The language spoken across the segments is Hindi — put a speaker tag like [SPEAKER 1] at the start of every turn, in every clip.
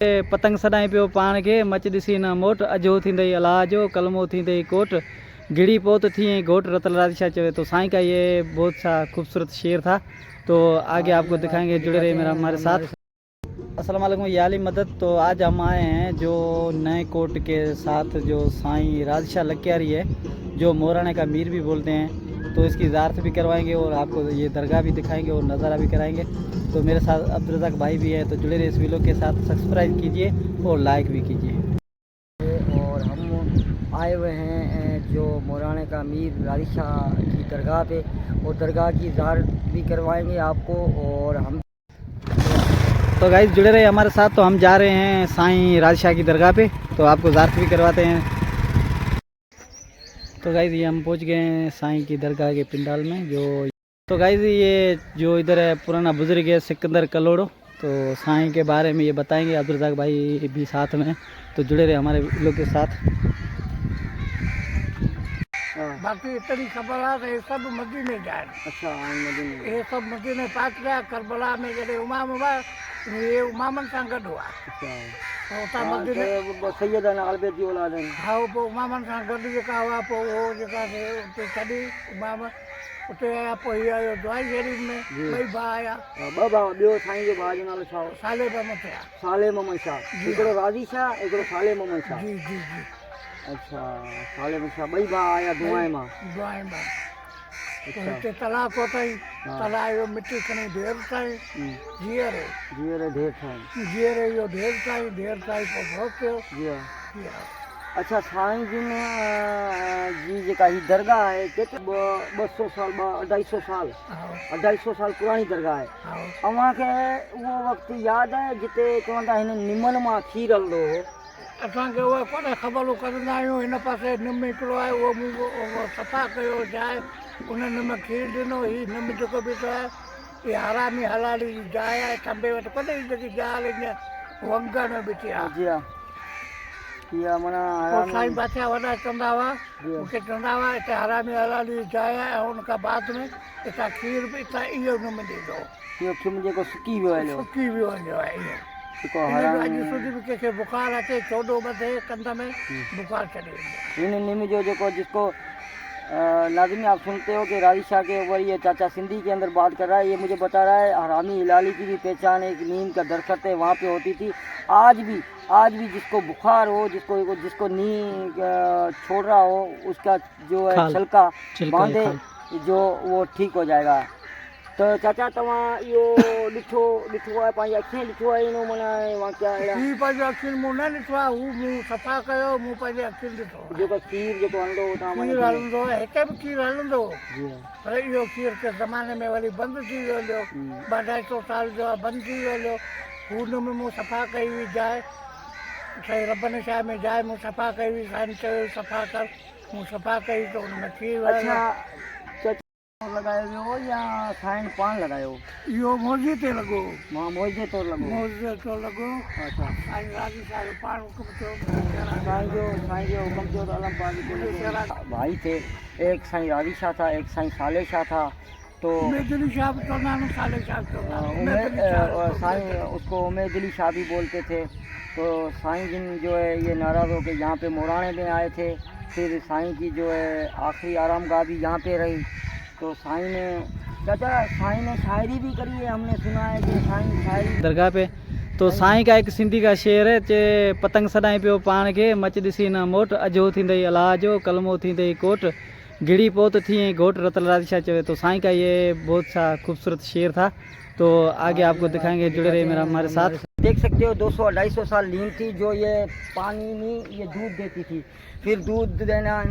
[SPEAKER 1] पतंग सदाई पियो पाण के मच दिसी न मोट अजो थींदई अलाजो कलमो थींदई कोट गिड़ी पोत थी घोट रतल राधिशा चवे। तो साईं का ये बहुत सा खूबसूरत शेर था। तो आगे आपको दिखाएंगे, जुड़े रहे मेरा हमारे साथ। अस्सलाम वालेकुम, ये आली मदद। तो आज हम आए हैं जो नए कोट के साथ जो साईं राधिशा लक्यारी है, जो मोराने का मीर भी बोलते हैं। तो इसकी ज़ारत भी करवाएंगे और आपको ये दरगाह भी दिखाएंगे और नज़ारा भी कराएंगे। तो मेरे साथ अब्दुल भाई भी है। तो जुड़े रहे इस वीडियो के साथ, सब्सक्राइब कीजिए और लाइक भी कीजिए।
[SPEAKER 2] और हम आए हुए हैं जो मोराने का मीर राधिशा की दरगाह पे, और दरगाह की ज़ारत भी करवाएंगे आपको। और हम
[SPEAKER 1] तो गाइस जुड़े रहे हमारे साथ। तो हम जा रहे हैं साईं राधिशा की दरगाह पे, तो आपको ज़ारत भी करवाते हैं। तो गाइस ये हम पहुंच गए हैं साईं की दरगाह के पिंडाल में। तो गाइस ये जो इधर है पुराना बुजुर्ग है सिकंदर कलोड़ो। तो साईं के बारे में ये बताएंगे, अब्दुल रज़ाक भाई भी साथ में। तो जुड़े रहे हमारे लोग के साथ।
[SPEAKER 2] बाकी इतनी खबर है ये सब मदीने जाए। अच्छा, मदीने ये सब मदीने पाक गया। करबला में जॾहिं उमाम हुआ, ये उमामन सां गॾु हुआ। उतां मदीने सैयदना अलबैत जी औलाद आहिनि। हा, पोइ उमामन सां गॾु जेका हुआ, पोइ उहो जेका उते छॾी उमाम उते आया। पोइ हीअ आयो दुआई शरीफ़ में, ॿई भाउ आया। ॿ भाउ, ॿियो साईं जे भाउ जो नालो छा हो? साले मोहम्मद शाह। साले मोहम्मद शाह, हिकिड़ो राज़ी शाह, हिकिड़ो साले मोहम्मद शाह। जी जी जी। अच्छा, साले मोहम्मद शाह ॿई भाउ आया दुआई मां। दुआई मां हिते तलाउ कोतई, तलाउ जो मिटी खणी ढेर ठाही। जीअरे ढेर ठाही, जीअरे इहो ढेर ठाही पोइ भोग कयो। अच्छा, साईं जिन जी जेका ही दरगाह है केतिरे 200 साल 250 साल 250 साल पुरानी दरगाह है। अव्हांखे उहो वक़्तु यादि आहे जिते चवंदा हिन निमन मां खीर हलंदो हो? असांखे उहा कोन्हे ख़बर, कंदा आहियूं। हिन पासे निम हिकिड़ो आहे, उहो सफ़ा कयो जाइ, उन निम खीर ॾिनो। हीउ निम जेको बीठो आहे, इहा हरामी हलाली जी जाइ आहे। खंबे वटि कोन्हे जेकी जाइ ईअं वंगण में बीठी आहे। इहा माना साईं बादशाह वॾा चवंदा हुआ, मूंखे चवंदा हुआ हिते हरामी हलाली जी जाइ आहे, ऐं उन खां बाद में हितां खीर बि हितां इहो निम ॾींदो। इहो खिम जेको सुकी वियो आहे, सुकी वियो आहे इहो। अॼु सूदी बि कंहिंखे बुखार अचे, चोॾो ॿधे कंध में, बुखार छॾे वेंदो। हिन निम जो जेको जिसको लाजिमी आप सुनते हो कि राधिशा के ऊपर ये चाचा सिंधी के अंदर बात कर रहा है, ये मुझे बता रहा है हरामी हिलाली की भी पहचान एक नीम का दरख्त है, वहाँ पे होती थी। आज भी जिसको बुखार हो, जिसको नींद छोड़ रहा हो, उसका जो है छिलका बांधे जो वो ठीक हो जाएगा। तो चाचा तव्हां इहो ॾिठो आहे, पंहिंजी अखियूं ॾिठो आहे? इनो माना वाक़िया ही पंहिंजी अखियुनि मूं न ॾिठो आहे, हू मूं सफ़ा कयो, मूं पंहिंजी अखियुनि ॾिठो। जेको खीर जेको हलंदो हो, खीर हलंदो आहे, हिते बि खीर हलंदो हो, पर इहो खीर के ज़माने में वरी बंदि थी वियो हुयो। 250 साल जो बंदि थी वियो हुयो। हुन में मूं सफ़ा कई हुई जाइ, साईं रबन शाह में जाइ मूं सफ़ा कई हुई। साईं चयो सफ़ा कर, मूं सफ़ा कई त हुन में खीर लगायो वियो या साईं पाण लगायो? इहो मौजे ते लॻो। मां मौजे तो लॻो। अच्छा, साईं राधिशा जो पाण हुकुम थियो, साईं जो हुकुम थियो तो अलम पाक भाई थे। एक साईं राधिशा था, एक साईं साले शाह था। तो उमेदली शाह भी चलना, साले शाह साईं उसको उमेदली शाह भी बोलते थे। तो साईं जिन जो है ये नाराज़ हो के यहाँ पे मोराने में आए थे। फिर साईं की जो है आखिरी आरामगाह भी यहाँ पे रही। तो साईं ने शायरी भी करी है, हमने सुना है कि साईं शायरी
[SPEAKER 1] दरगाह पे। तो साईं का एक सिंधी का शेर है, चे पतंग सदाई पियो पाण के मच दिसी न मोट अजो थींदई अलाजो कलमो थींदई कोट गिड़ी पोत थी घोट रतल राधिशा चवे। तो साईं का ये बहुत सा खूबसूरत शेर था। तो आगे आपको दिखाएंगे, जुड़े रहे मेरा हमारे साथ।
[SPEAKER 2] देख सकते हो 200-250 साल नीम थी जो ये पानी नहीं, ये दूध देती थी। फिर दूध देना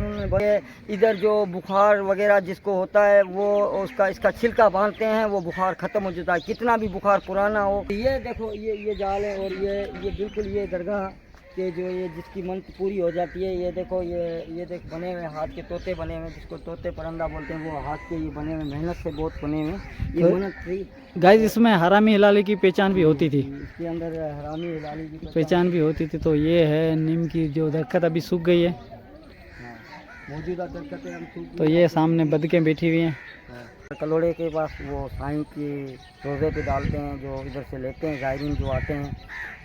[SPEAKER 2] इधर जो बुखार वगैरह जिसको होता है वो इसका छिलका बांधते हैं, वो बुखार ख़त्म हो जाता है, कितना भी बुखार पुराना हो। ये देखो ये जाल है, और ये बिल्कुल ये दरगाह के जो ये जिसकी मन पूरी हो जाती है। ये देखो ये देख बने हुए हाथ के तोते बने हुए, जिसको तोते परंदा बोलते हैं, वो हाथ के ये बने हुए, मेहनत से बहुत बने हुए। ये मेहनत थी
[SPEAKER 1] गाइस, इसमें हरामी हिलाली की पहचान भी होती थी,
[SPEAKER 2] इसके अंदर हरामी हिलाली की
[SPEAKER 1] पहचान भी होती थी। तो ये है नीम की जो दरख्त अभी सूख गई है,
[SPEAKER 2] मौजूदा दरख्त हम।
[SPEAKER 1] तो ये सामने बदकें बैठी हुई हैं।
[SPEAKER 3] कलोड़े के पास वो साईं के रोज़े पे डालते हैं, जो इधर से लेते हैं ज़ायरीन जो आते हैं,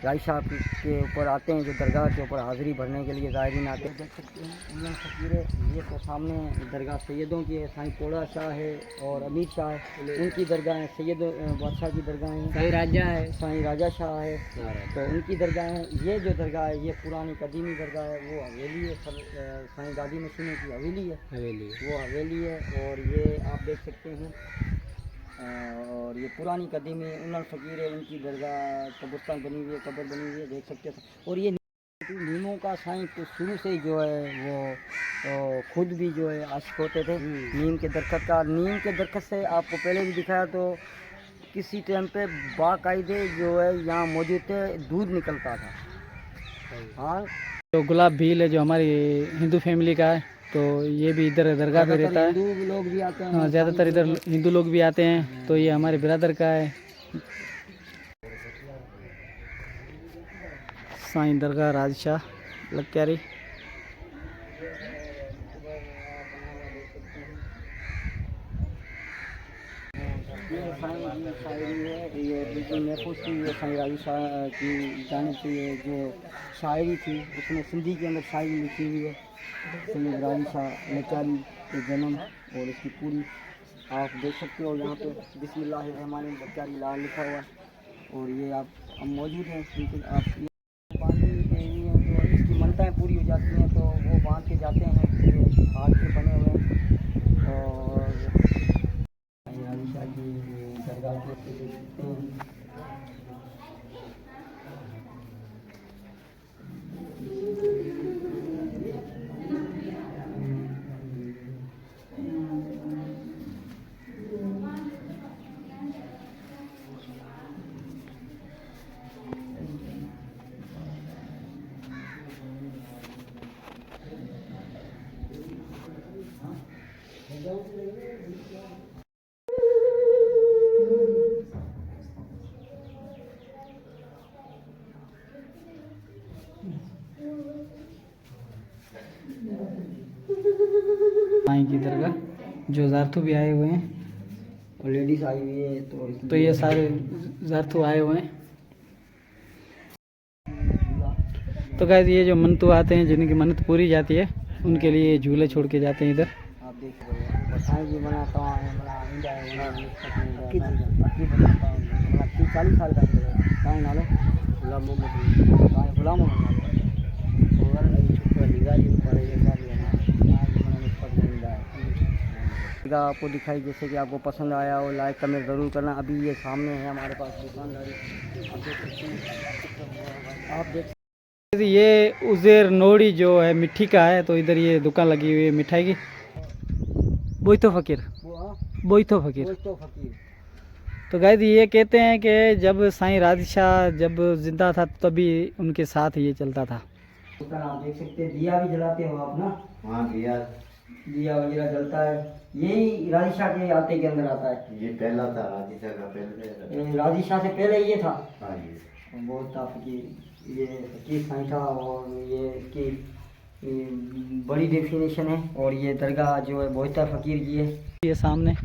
[SPEAKER 3] राय शाह के ऊपर आते हैं, जो दरगाह के ऊपर हाज़िरी भरने के लिए ज़ायरीन आते हैं। देख सकते हैं उन फकीरें, ये तो सामने दरगाह सैयदों की है, साईं कोड़ा शाह है और अमीर शाह है, उनकी दरगाह है, सैयद बादशाह की दरगाह है, साईं राजा है, साईं राजा शाह है, तो उनकी दरगाह है। ये जो दरगाह है ये पुरानी कदीमी दरगाह है, वो हवेली है, साईं दादी नसीम की हवेली है, वो हवेली है। और ये आप देख सकते हैं और ये पुरानी कदीमी उन्नत फ़कीर है, उनकी दरगाह कब्रिस्तान बनी हुई है, कब्र बनी हुई है, देख सकते हैं। और ये नीमों का साईं तो शुरू से ही जो है वो खुद भी जो है आशिक होते थे नीम के दरख्त का। नीम के दरख्त से आपको पहले भी दिखाया, तो किसी टाइम पे बाकायदे जो है यहाँ मौजूद थे, दूध निकलता था। हाँ,
[SPEAKER 1] तो गुलाब भील है जो हमारी हिंदू फैमिली का है, तो ये भी इधर दरगाह पे रहता है।
[SPEAKER 3] हिंदू लोग भी आते हैं,
[SPEAKER 1] हाँ, ज़्यादातर इधर हिंदू लोग भी आते हैं, तो ये हमारे बिरादर का है। साईं दरगाह राजशाह लक्यारी।
[SPEAKER 3] ये साईं की शायरी है, ये बिल्कुल महफूज थी, ये साईं राजा शाह की जानिब से ये जो शायरी थी उसमें सिंधी के अंदर शायरी लिखी हुई है। सैयद राजा शाह लक्यारी के जन्म और इसकी पूरी आप देख सकते हो यहाँ पे बिस्मिल्लाहिर्रहमानिर्रहीम लक्यारी लाल लिखा हुआ है। और ये आप हम मौजूद हैं, बिल्कुल आप पानी देनी है तो इसकी मनताएँ पूरी हो जाती हैं, तो वो बांध के जाते हैं, ये हाथ के बने हुए हैं। और दरगाह के देखते हैं
[SPEAKER 1] साईं की दरगाह जो ज़ारथू भी आए हुए हैं,
[SPEAKER 3] और लेडीज आई हुई है,
[SPEAKER 1] तो ये सारे ज़ारथू आए हुए हैं। तो गाइस ये जो मंतू आते हैं, जिनकी मन्नत पूरी जाती है, उनके लिए झूले छोड़ के जाते हैं इधर।
[SPEAKER 3] आप देख रहे हैं साईं जी बनाता हूँ, बड़ा इंडिया है, 40 साल का साईं नालो गुलाम मोहम्मद, साईं गुलाम मोहम्मद आपको दिखाई। जैसे कि आपको पसंद आया हो, लाइक कमेंट ज़रूर करना। अभी ये सामने है हमारे पास दुकानदारी, आप देख सकते हैं, आप देख सकते हैं।
[SPEAKER 1] ये उज़ेर नोड़ी जो है मिट्टी का है, तो इधर ये दुकान लगी हुई है मिठाई की। बोईतो फ़कीर, बोईतो फ़कीर। तो गाइस ये कहते हैं कि जब साईं राजशाह जब जिंदा था तभी उनके साथ ये चलता था।
[SPEAKER 3] आप देख सकते हैं, दिया भी जलाते हो आप ना? हाँ, दिया वगैरह जलता है। यही राजशाह के आते के अंदर आता है।
[SPEAKER 4] ये पहला था राजशाह का, पहले
[SPEAKER 3] राजशाह से पहले ये था।
[SPEAKER 4] हाँ जी,
[SPEAKER 3] बहुत था फकीर, ये फकीर साईं था। और ये इसकी बड़ी डेफिनेशन है। और ये दरगाह जो है बोईता फ़कीर की है,
[SPEAKER 1] ये सामने।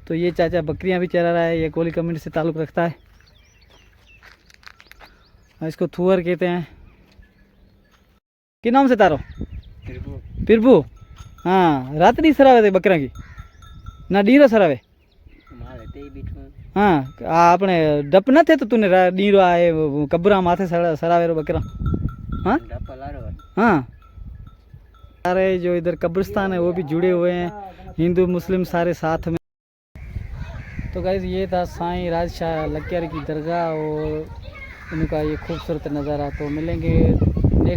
[SPEAKER 1] तो ये चाचा बकरियां भी चरा रहा है, ये कोली कम्युनिटी से ताल्लुक़ रखता है। इसको थुअर कहते हैं। कि नाम से तारो पिरबू। हाँ, रात नहीं सरावे थे बकरा की ना डीरो सरावे। हाँ, आपने डप न थे तो तूने डीरो आए कब्रा माथे सरावे रो बकरा। हाँ हाँ, सारे जो इधर कब्रिस्तान है वो भी जुड़े हुए हैं, हिंदू मुस्लिम सारे साथ में। तो गाइस ये था साईं राजशाह लक्यारी की दरगाह और उनका ये खूबसूरत नज़ारा। तो मिलेंगे